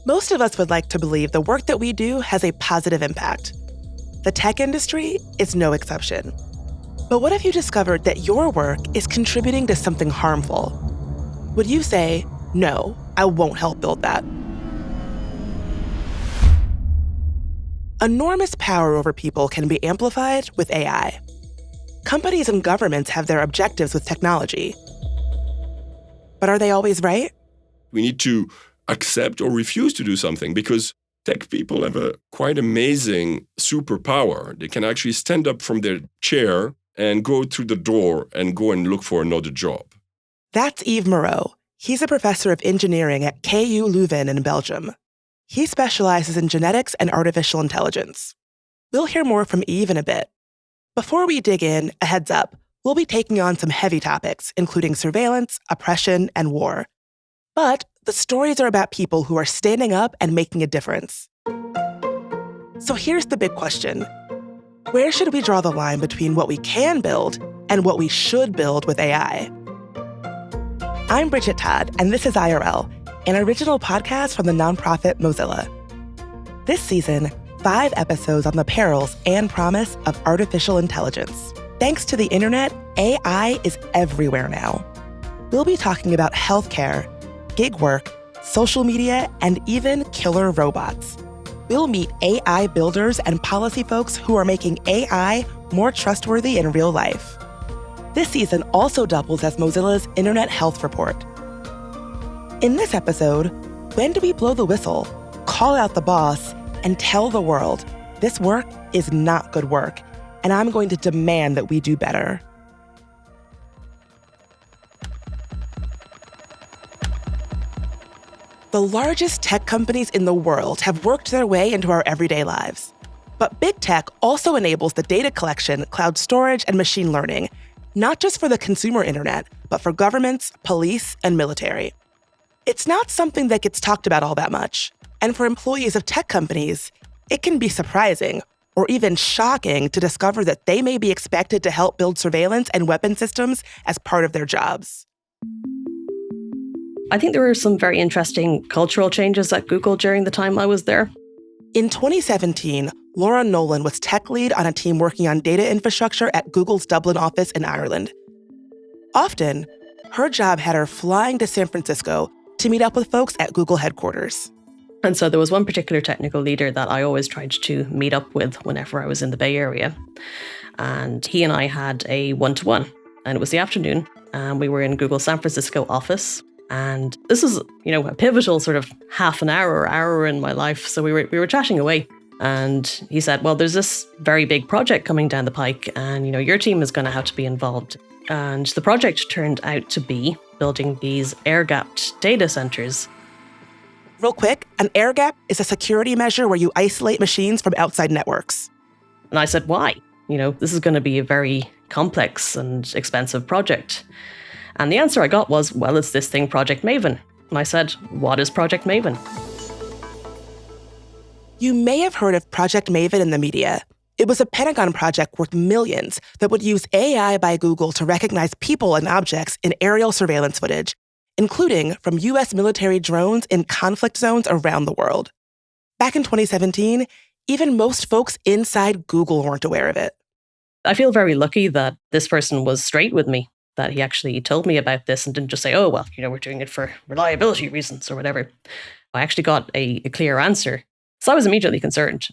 Most of us would like to believe the work that we do has a positive impact. The tech industry is no exception. But what if you discovered that your work is contributing to something harmful? Would you say, no, I won't help build that? Enormous power over people can be amplified with AI. Companies and governments have their objectives with technology. But are they always right? We need to accept or refuse to do something because tech people have a quite amazing superpower. They can actually stand up from their chair and go through the door and go and look for another job. That's Yves Moreau. He's a professor of engineering at KU Leuven in Belgium. He specializes in genetics and artificial intelligence. We'll hear more from Yves in a bit. Before we dig in, a heads up, we'll be taking on some heavy topics, including surveillance, oppression, and war. But the stories are about people who are standing up and making a difference. So here's the big question. Where should we draw the line between what we can build and what we should build with AI? I'm Bridget Todd, and this is IRL, an original podcast from the nonprofit Mozilla. This season, 5 episodes on the perils and promise of artificial intelligence. Thanks to the internet, AI is everywhere now. We'll be talking about healthcare, gig work, social media, and even killer robots. We'll meet AI builders and policy folks who are making AI more trustworthy in real life. This season also doubles as Mozilla's Internet Health Report. In this episode, when do we blow the whistle, call out the boss, and tell the world, this work is not good work, and I'm going to demand that we do better? The largest tech companies in the world have worked their way into our everyday lives. But big tech also enables the data collection, cloud storage, and machine learning, not just for the consumer internet, but for governments, police, and military. It's not something that gets talked about all that much. And for employees of tech companies, it can be surprising or even shocking to discover that they may be expected to help build surveillance and weapon systems as part of their jobs. I think there were some very interesting cultural changes at Google during the time I was there. In 2017, Laura Nolan was tech lead on a team working on data infrastructure at Google's Dublin office in Ireland. Often, her job had her flying to San Francisco to meet up with folks at Google headquarters. And so there was one particular technical leader that I always tried to meet up with whenever I was in the Bay Area. And he and I had a one-to-one. And it was the afternoon, and we were in Google's San Francisco office. And this was, a pivotal sort of half an hour or hour in my life. So we were chatting away. And he said, well, there's this very big project coming down the pike, and, your team is going to have to be involved. And the project turned out to be building these air-gapped data centers. Real quick, an air gap is a security measure where you isolate machines from outside networks. And I said, why? This is going to be a very complex and expensive project. And the answer I got was, well, it's this thing, Project Maven. And I said, what is Project Maven? You may have heard of Project Maven in the media. It was a Pentagon project worth millions that would use AI by Google to recognize people and objects in aerial surveillance footage, including from U.S. military drones in conflict zones around the world. Back in 2017, even most folks inside Google weren't aware of it. I feel very lucky that this person was straight with me, that he actually told me about this and didn't just say, oh, well, we're doing it for reliability reasons or whatever. I actually got a clear answer. So I was immediately concerned.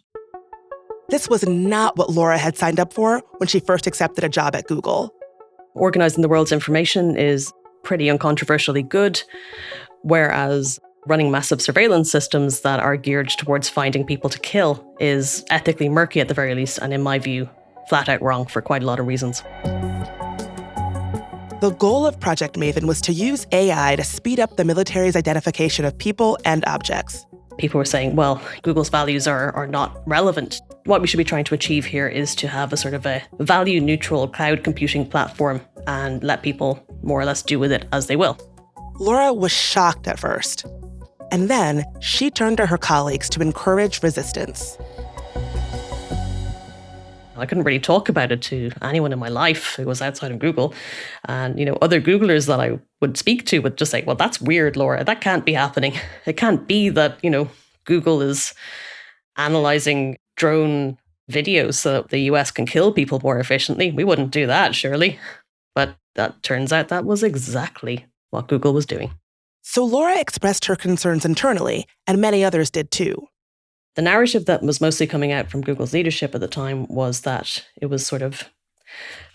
This was not what Laura had signed up for when she first accepted a job at Google. Organizing the world's information is pretty uncontroversially good, whereas running massive surveillance systems that are geared towards finding people to kill is ethically murky at the very least, and in my view, flat out wrong for quite a lot of reasons. The goal of Project Maven was to use AI to speed up the military's identification of people and objects. People were saying, well, Google's values are not relevant. What we should be trying to achieve here is to have a sort of a value-neutral cloud computing platform and let people more or less do with it as they will. Laura was shocked at first. And then she turned to her colleagues to encourage resistance. I couldn't really talk about it to anyone in my life who was outside of Google. And, other Googlers that I would speak to would just say, well, that's weird, Laura. That can't be happening. It can't be that, Google is analyzing drone videos so that the US can kill people more efficiently. We wouldn't do that, surely. But that turns out that was exactly what Google was doing. So Laura expressed her concerns internally, and many others did too. The narrative that was mostly coming out from Google's leadership at the time was that it was sort of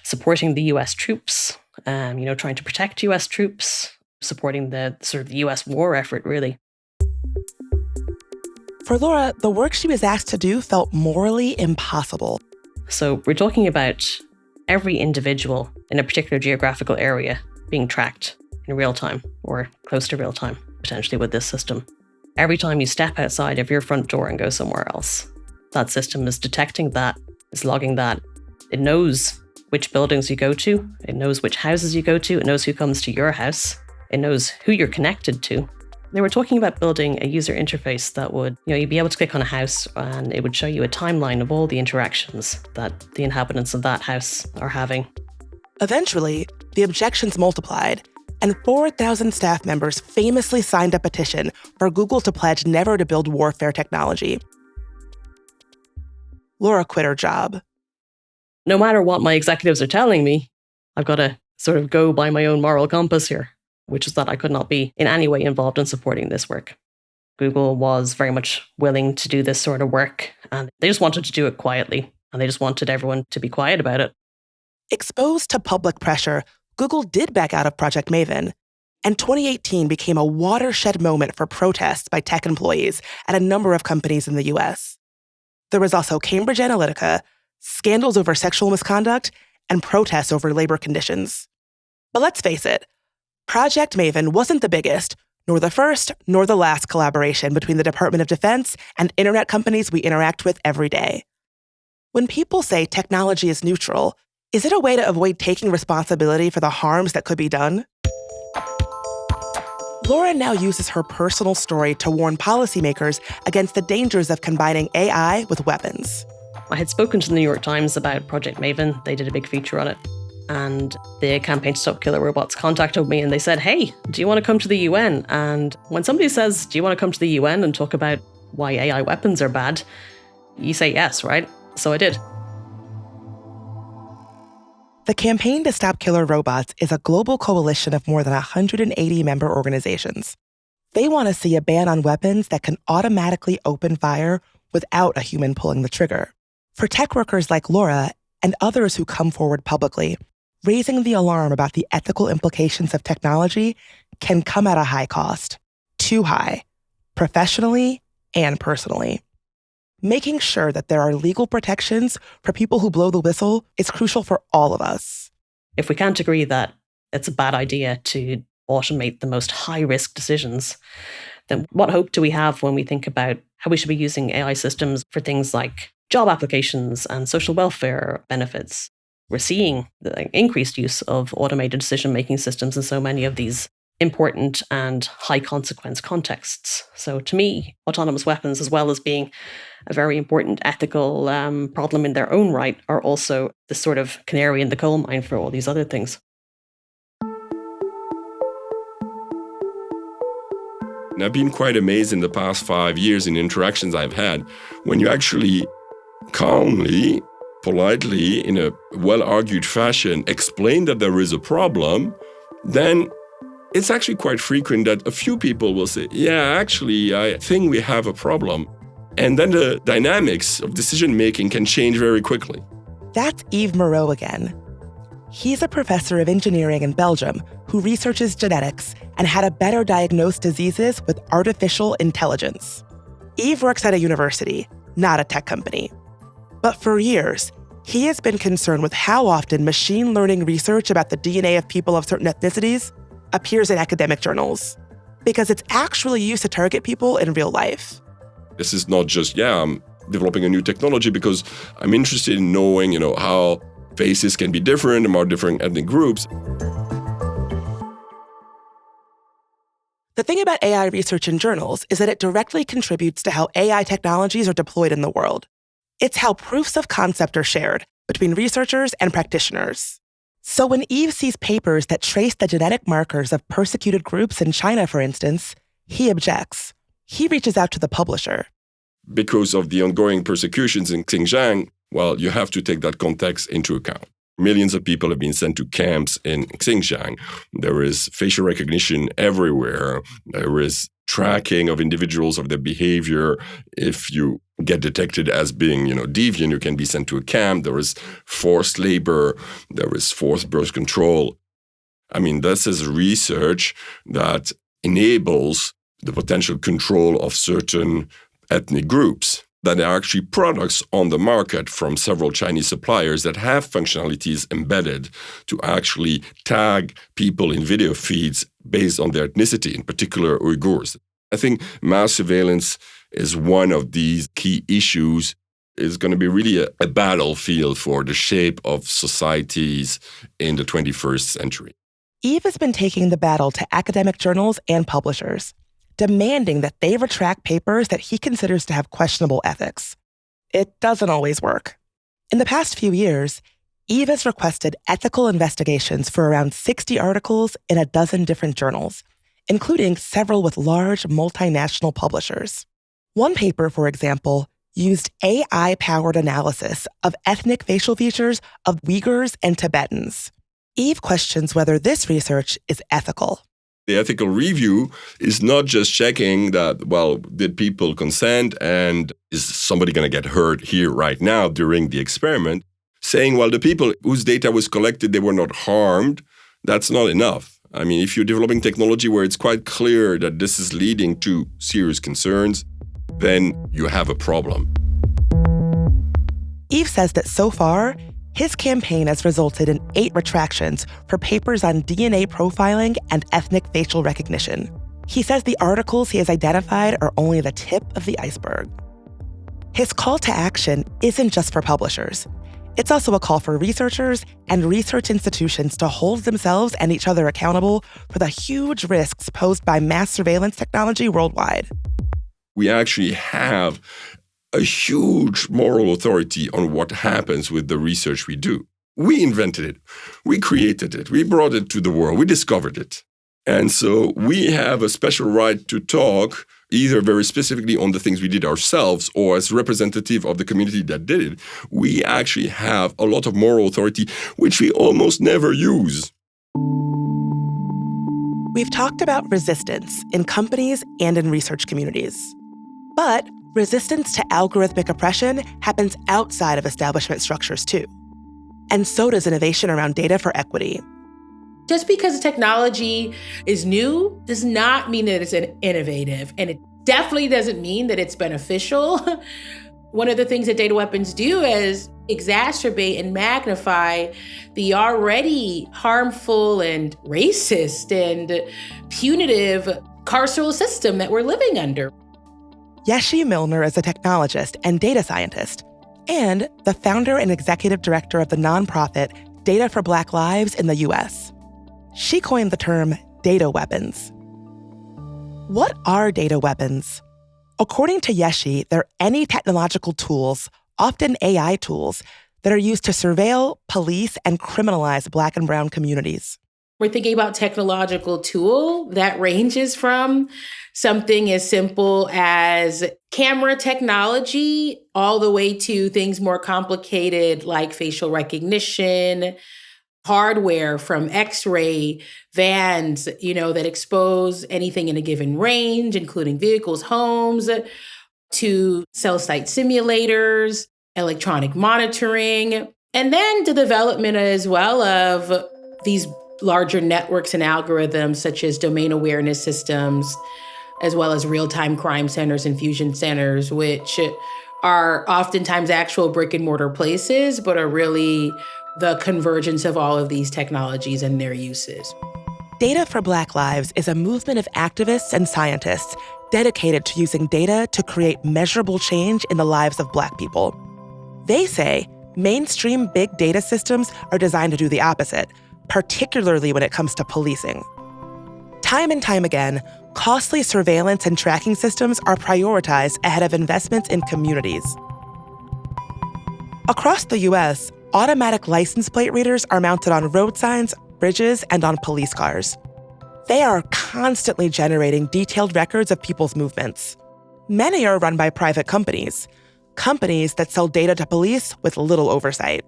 supporting the US troops, trying to protect US troops, supporting the sort of the US war effort, really. For Laura, the work she was asked to do felt morally impossible. So we're talking about every individual in a particular geographical area being tracked in real time or close to real time, potentially with this system. Every time you step outside of your front door and go somewhere else, that system is detecting that, is logging that. It knows which buildings you go to. It knows which houses you go to. It knows who comes to your house. It knows who you're connected to. They were talking about building a user interface that would, you'd be able to click on a house and it would show you a timeline of all the interactions that the inhabitants of that house are having. Eventually, the objections multiplied, and 4,000 staff members famously signed a petition for Google to pledge never to build warfare technology. Laura quit her job. No matter what my executives are telling me, I've got to sort of go by my own moral compass here, which is that I could not be in any way involved in supporting this work. Google was very much willing to do this sort of work, and they just wanted to do it quietly, and they just wanted everyone to be quiet about it. Exposed to public pressure, Google did back out of Project Maven, and 2018 became a watershed moment for protests by tech employees at a number of companies in the US. There was also Cambridge Analytica, scandals over sexual misconduct, and protests over labor conditions. But let's face it, Project Maven wasn't the biggest, nor the first, nor the last collaboration between the Department of Defense and internet companies we interact with every day. When people say technology is neutral, is it a way to avoid taking responsibility for the harms that could be done? Laura now uses her personal story to warn policymakers against the dangers of combining AI with weapons. I had spoken to the New York Times about Project Maven. They did a big feature on it. And the Campaign to Stop Killer Robots contacted me and they said, hey, do you want to come to the UN? And when somebody says, do you want to come to the UN and talk about why AI weapons are bad? You say yes, right? So I did. The Campaign to Stop Killer Robots is a global coalition of more than 180 member organizations. They want to see a ban on weapons that can automatically open fire without a human pulling the trigger. For tech workers like Laura and others who come forward publicly, raising the alarm about the ethical implications of technology can come at a high cost. Too high, professionally and personally. Making sure that there are legal protections for people who blow the whistle is crucial for all of us. If we can't agree that it's a bad idea to automate the most high-risk decisions, then what hope do we have when we think about how we should be using AI systems for things like job applications and social welfare benefits? We're seeing the increased use of automated decision-making systems in so many of these important and high-consequence contexts. So to me, autonomous weapons, as well as being a very important ethical problem in their own right, are also the sort of canary in the coal mine for all these other things. And I've been quite amazed in the past 5 years in interactions I've had when you actually calmly, politely, in a well-argued fashion, explain that there is a problem, then it's actually quite frequent that a few people will say, yeah, actually, I think we have a problem. And then the dynamics of decision-making can change very quickly. That's Yves Moreau again. He's a professor of engineering in Belgium who researches genetics and how to better diagnose diseases with artificial intelligence. Yves works at a university, not a tech company. But for years, he has been concerned with how often machine learning research about the DNA of people of certain ethnicities appears in academic journals, because it's actually used to target people in real life. This is not just, I'm developing a new technology because I'm interested in knowing, how faces can be different among different ethnic groups. The thing about AI research in journals is that it directly contributes to how AI technologies are deployed in the world. It's how proofs of concept are shared, between researchers and practitioners. So when Eve sees papers that trace the genetic markers of persecuted groups in China, for instance, he objects. He reaches out to the publisher. Because of the ongoing persecutions in Xinjiang, well, you have to take that context into account. Millions of people have been sent to camps in Xinjiang. There is facial recognition everywhere. There is tracking of individuals, of their behavior. If you get detected as being, deviant, you can be sent to a camp. There is forced labor. There is forced birth control. I mean, this is research that enables the potential control of certain ethnic groups that are actually products on the market from several Chinese suppliers that have functionalities embedded to actually tag people in video feeds based on their ethnicity, in particular Uyghurs. I think mass surveillance is one of these key issues. It's going to be really a battlefield for the shape of societies in the 21st century. Eve has been taking the battle to academic journals and publishers, demanding that they retract papers that he considers to have questionable ethics. It doesn't always work. In the past few years, Eve has requested ethical investigations for around 60 articles in a dozen different journals, including several with large multinational publishers. One paper, for example, used AI-powered analysis of ethnic facial features of Uyghurs and Tibetans. Eve questions whether this research is ethical. The ethical review is not just checking that, well, did people consent and is somebody going to get hurt here right now during the experiment? Saying, well, the people whose data was collected, they were not harmed. That's not enough. I mean, if you're developing technology where it's quite clear that this is leading to serious concerns, then you have a problem. Eve says that so far, his campaign has resulted in 8 retractions for papers on DNA profiling and ethnic facial recognition. He says the articles he has identified are only the tip of the iceberg. His call to action isn't just for publishers. It's also a call for researchers and research institutions to hold themselves and each other accountable for the huge risks posed by mass surveillance technology worldwide. We actually have a huge moral authority on what happens with the research we do. We invented it. We created it. We brought it to the world. We discovered it. And so we have a special right to talk either very specifically on the things we did ourselves or as representative of the community that did it. We actually have a lot of moral authority, which we almost never use. We've talked about resistance in companies and in research communities. But resistance to algorithmic oppression happens outside of establishment structures too. And so does innovation around data for equity. Just because technology is new does not mean that it's innovative, and it definitely doesn't mean that it's beneficial. One of the things that data weapons do is exacerbate and magnify the already harmful and racist and punitive carceral system that we're living under. Yeshi Milner is a technologist and data scientist, and the founder and executive director of the nonprofit Data for Black Lives in the U.S. She coined the term data weapons. What are data weapons? According to Yeshi, they're any technological tools, often AI tools, that are used to surveil, police, and criminalize Black and Brown communities. We're thinking about technological tool that ranges from something as simple as camera technology all the way to things more complicated like facial recognition, hardware from X-ray vans, that expose anything in a given range, including vehicles, homes, to cell site simulators, electronic monitoring, and then the development as well of these larger networks and algorithms such as domain awareness systems, as well as real-time crime centers and fusion centers, which are oftentimes actual brick and mortar places, but are really the convergence of all of these technologies and their uses. Data for Black Lives is a movement of activists and scientists dedicated to using data to create measurable change in the lives of Black people. They say mainstream big data systems are designed to do the opposite, particularly when it comes to policing. Time and time again, costly surveillance and tracking systems are prioritized ahead of investments in communities. Across the U.S., automatic license plate readers are mounted on road signs, bridges, and on police cars. They are constantly generating detailed records of people's movements. Many are run by private companies that sell data to police with little oversight.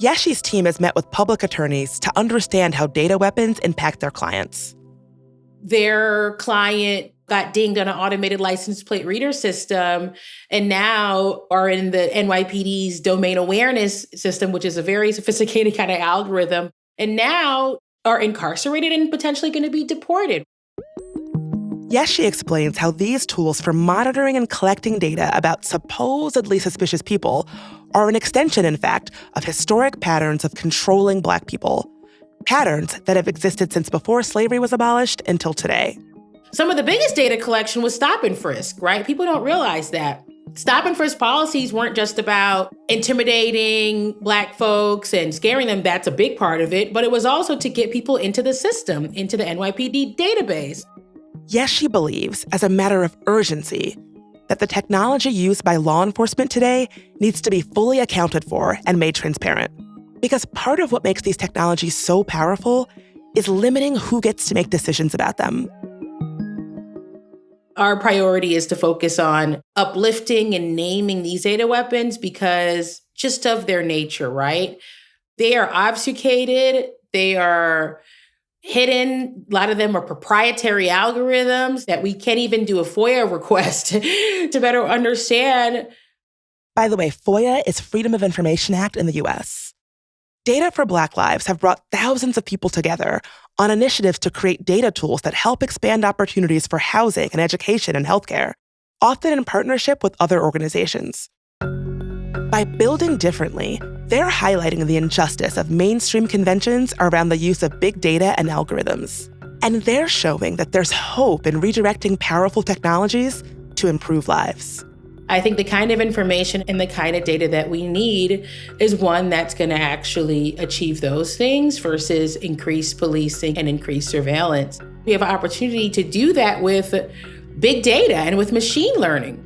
Yeshi's team has met with public attorneys to understand how data weapons impact their clients. Their client got dinged on an automated license plate reader system and now are in the NYPD's domain awareness system, which is a very sophisticated kind of algorithm, and now are incarcerated and potentially going to be deported. Yeshi explains how these tools for monitoring and collecting data about supposedly suspicious people are an extension, in fact, of historic patterns of controlling Black people. Patterns that have existed since before slavery was abolished until today. Some of the biggest data collection was stop and frisk, right? People don't realize that. Stop and frisk policies weren't just about intimidating Black folks and scaring them. That's a big part of it. But it was also to get people into the system, into the NYPD database. Yeshi believes, as a matter of urgency, that the technology used by law enforcement today needs to be fully accounted for and made transparent. Because part of what makes these technologies so powerful is limiting who gets to make decisions about them. Our priority is to focus on uplifting and naming these data weapons because just of their nature, right? They are obfuscated, they are hidden. A lot of them are proprietary algorithms that we can't even do a FOIA request to better understand. By the way, FOIA is Freedom of Information Act in the US. Data for Black Lives have brought thousands of people together on initiatives to create data tools that help expand opportunities for housing and education and healthcare, often in partnership with other organizations. By building differently, they're highlighting the injustice of mainstream conventions around the use of big data and algorithms. And they're showing that there's hope in redirecting powerful technologies to improve lives. I think the kind of information and the kind of data that we need is one that's going to actually achieve those things versus increase policing and increase surveillance. We have an opportunity to do that with big data and with machine learning.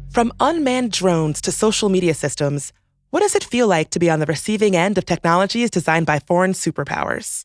From unmanned drones to social media systems, what does it feel like to be on the receiving end of technologies designed by foreign superpowers?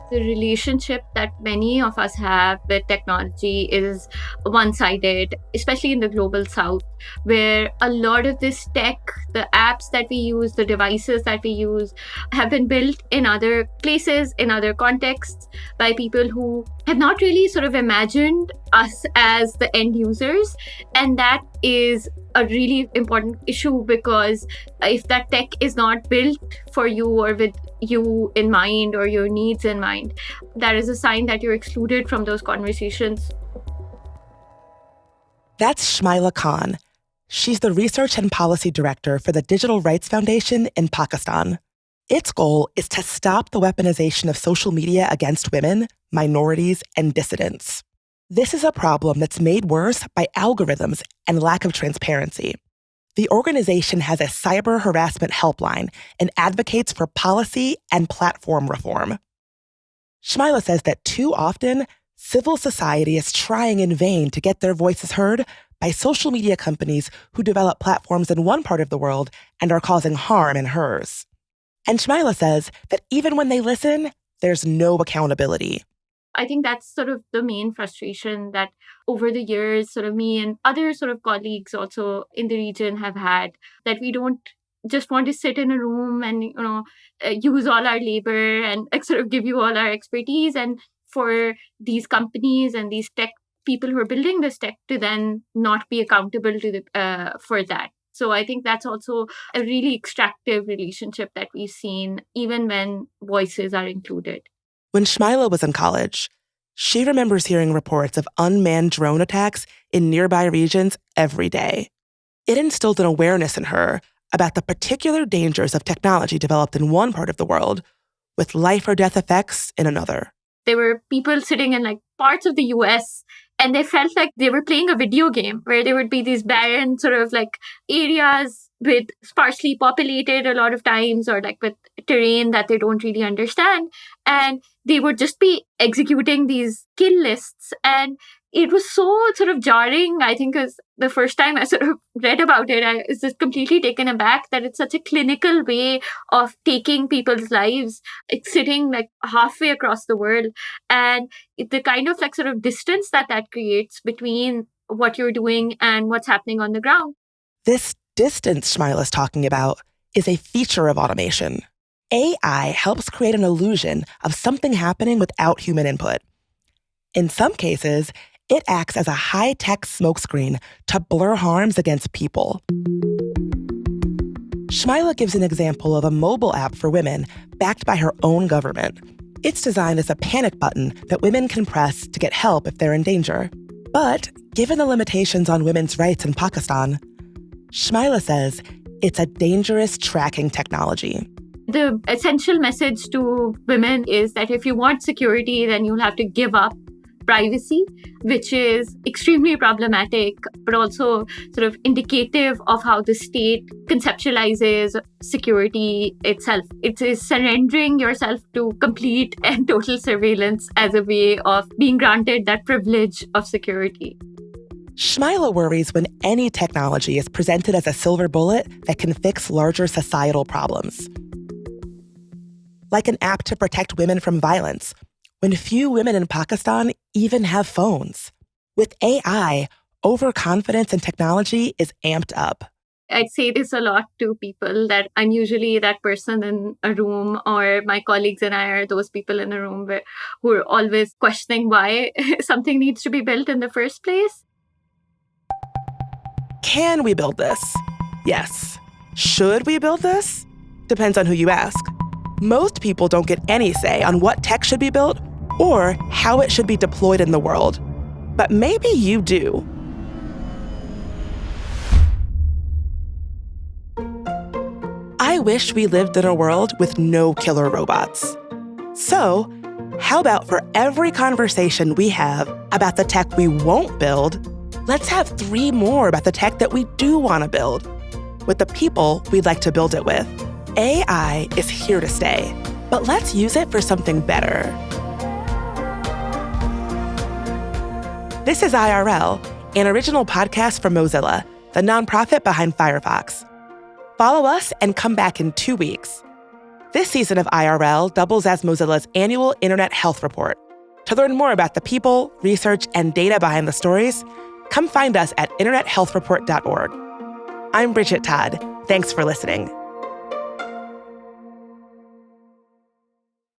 The relationship that many of us have with technology is one-sided, especially in the global south, where a lot of this tech, the apps that we use, the devices that we use, have been built in other places, in other contexts, by people who have not really sort of imagined us as the end users. And that is a really important issue because if that tech is not built for you or with you in mind or your needs in mind, that is a sign that you're excluded from those conversations. That's Shmaila Khan. She's the Research and Policy Director for the Digital Rights Foundation in Pakistan. Its goal is to stop the weaponization of social media against women, minorities, and dissidents. This is a problem that's made worse by algorithms and lack of transparency. The organization has a cyber harassment helpline and advocates for policy and platform reform. Shmaila says that too often, civil society is trying in vain to get their voices heard by social media companies who develop platforms in one part of the world and are causing harm in hers. And Shmaila says that even when they listen, there's no accountability. I think that's sort of the main frustration that over the years, sort of me and other sort of colleagues also in the region have had, that we don't just want to sit in a room and, use all our labor and sort of give you all our expertise. And for these companies and these tech people who are building this tech to then not be accountable to for that. So I think that's also a really extractive relationship that we've seen, even when voices are included. When Shmaila was in college, she remembers hearing reports of unmanned drone attacks in nearby regions every day. It instilled an awareness in her about the particular dangers of technology developed in one part of the world with life or death effects in another. There were people sitting in parts of the US and they felt like they were playing a video game where there would be these barren sort of areas with sparsely populated a lot of times or with terrain that they don't really understand. And they would just be executing these kill lists. And it was so sort of jarring, I think, because the first time I sort of read about it, I was just completely taken aback that it's such a clinical way of taking people's lives. It's sitting like halfway across the world. And the kind of like sort of distance that creates between what you're doing and what's happening on the ground. This distance Shmila's talking about is a feature of automation. AI helps create an illusion of something happening without human input. In some cases, it acts as a high-tech smokescreen to blur harms against people. Shmila gives an example of a mobile app for women backed by her own government. It's designed as a panic button that women can press to get help if they're in danger. But given the limitations on women's rights in Pakistan, Shmila says it's a dangerous tracking technology. The essential message to women is that if you want security, then you'll have to give up privacy, which is extremely problematic, but also sort of indicative of how the state conceptualizes security itself. It is surrendering yourself to complete and total surveillance as a way of being granted that privilege of security. Shmila worries when any technology is presented as a silver bullet that can fix larger societal problems. Like an app to protect women from violence, when few women in Pakistan even have phones. With AI, overconfidence in technology is amped up. I'd say this a lot to people, that I'm usually that person in a room, or my colleagues and I are those people in a room who are always questioning why something needs to be built in the first place. Can we build this? Yes. Should we build this? Depends on who you ask. Most people don't get any say on what tech should be built or how it should be deployed in the world. But maybe you do. I wish we lived in a world with no killer robots. So, how about for every conversation we have about the tech we won't build, let's have 3 more about the tech that we do want to build, with the people we'd like to build it with. AI is here to stay, but let's use it for something better. This is IRL, an original podcast from Mozilla, the nonprofit behind Firefox. Follow us and come back in 2 weeks. This season of IRL doubles as Mozilla's annual Internet Health Report. To learn more about the people, research, and data behind the stories, come find us at internethealthreport.org. I'm Bridget Todd. Thanks for listening.